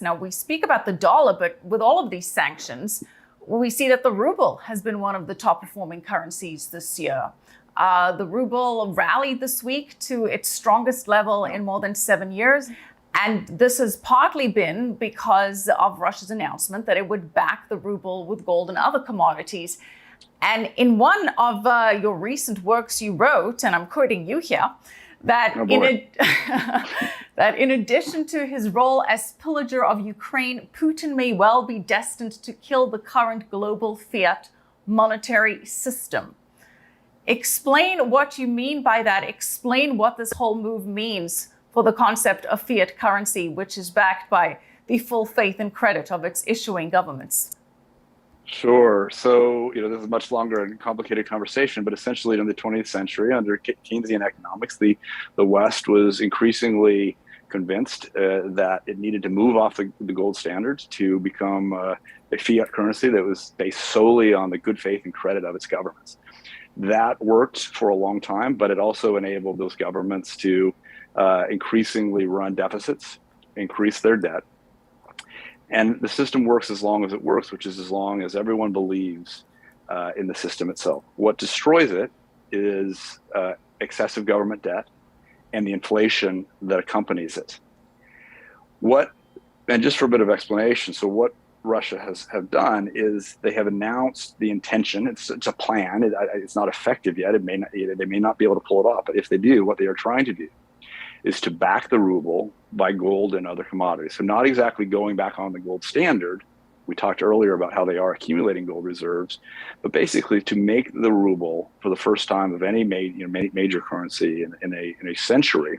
Now, we speak about the dollar, but with all of these sanctions, we see that the ruble has been one of the top performing currencies this year. The ruble rallied this week to its strongest level in more than 7 years. And this has partly been because of Russia's announcement that it would back the ruble with gold and other commodities. And in one of your recent works you wrote, and I'm quoting you here, that in addition to his role as pillager of Ukraine, Putin may well be destined to kill the current global fiat monetary system. Explain what you mean by that. Explain what this whole move means for the concept of fiat currency, which is backed by the full faith and credit of its issuing governments. Sure. So, this is a much longer and complicated conversation, but essentially in the 20th century, under Keynesian economics, the West was increasingly convinced that it needed to move off the gold standard to become a fiat currency that was based solely on the good faith and credit of its governments. That worked for a long time, but it also enabled those governments to increasingly run deficits, increase their debt. And the system works as long as it works, which is as long as everyone believes in the system itself. What destroys it is excessive government debt and the inflation that accompanies it. And just for a bit of explanation, so what Russia have done is they have announced the intention. It's a plan. It's not effective yet. They may not be able to pull it off. But if they do, what they are trying to do is to back the ruble by gold and other commodities. So not exactly going back on the gold standard. We talked earlier about how they are accumulating gold reserves, but basically to make the ruble, for the first time of any major currency in a century,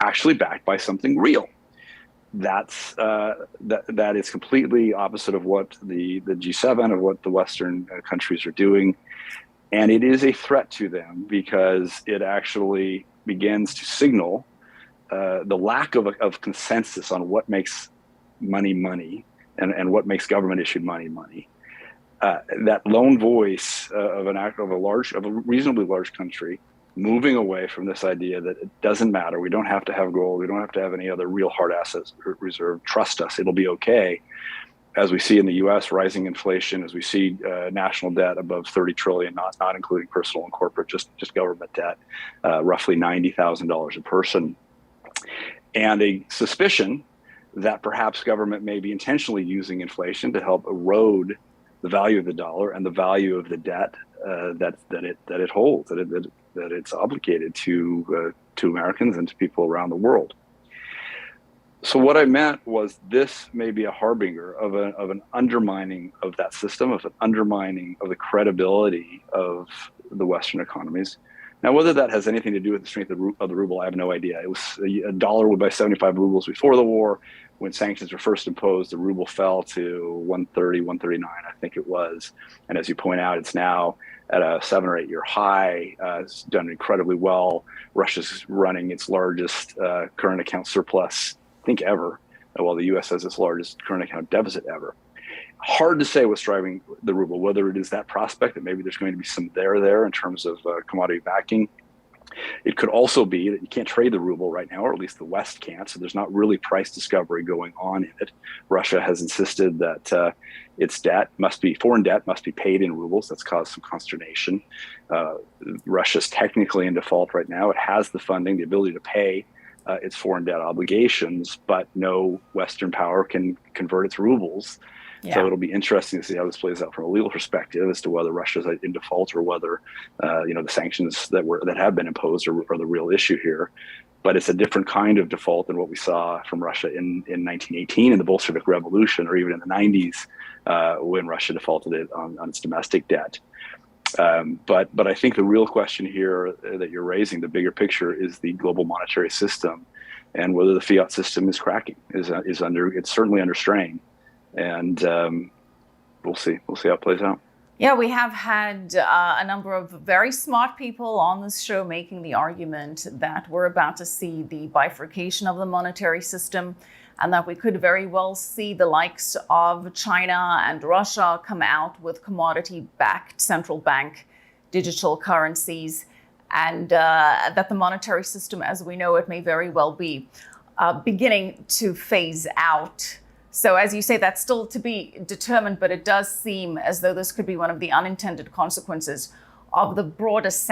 actually backed by something real. That is completely opposite of what the G7, of what the Western countries are doing. And it is a threat to them because it actually begins to signal the lack of consensus on what makes money and what makes government issued money. That lone voice of a reasonably large country moving away from this idea that it doesn't matter. We don't have to have gold. We don't have to have any other real hard assets reserve. Trust us, it'll be okay. As we see in the U.S., rising inflation, as we see national debt above 30 trillion, not including personal and corporate, just government debt, roughly $90,000 a person, and a suspicion that perhaps government may be intentionally using inflation to help erode the value of the dollar and the value of the debt that it holds, that it's obligated to Americans and to people around the world. So what I meant was this may be a harbinger of an undermining of that system, of an undermining of the credibility of the Western economies. Now, whether that has anything to do with the strength of the ruble, I have no idea. It was a dollar would buy 75 rubles before the war. When sanctions were first imposed, the ruble fell to 130, 139, I think it was. And as you point out, it's now at a 7 or 8 year high. It's done incredibly well. Russia's running its largest current account surplus, I think, ever, while the U.S. has its largest current account deficit ever. Hard to say what's driving the ruble, whether it is that prospect that maybe there's going to be some there in terms of commodity backing. It could also be that you can't trade the ruble right now, or at least the West can't, so there's not really price discovery going on in it. Russia has insisted that its foreign debt must be paid in rubles. That's caused some consternation. Russia's technically in default right now. It has the funding, the ability to pay its foreign debt obligations, but no Western power can convert its rubles. Yeah. So it'll be interesting to see how this plays out from a legal perspective as to whether Russia's in default or whether the sanctions that have been imposed are the real issue here. But it's a different kind of default than what we saw from Russia in 1918 in the Bolshevik Revolution, or even in the 90s when Russia defaulted it on its domestic debt. But I think the real question here that you're raising, the bigger picture, is the global monetary system and whether the fiat system is cracking, it's certainly under strain. And we'll see how it plays out. Yeah, we have had a number of very smart people on this show making the argument that we're about to see the bifurcation of the monetary system, and that we could very well see the likes of China and Russia come out with commodity-backed central bank digital currencies, and that the monetary system as we know it may very well be beginning to phase out. So as you say, that's still to be determined, but it does seem as though this could be one of the unintended consequences of the broader sanctions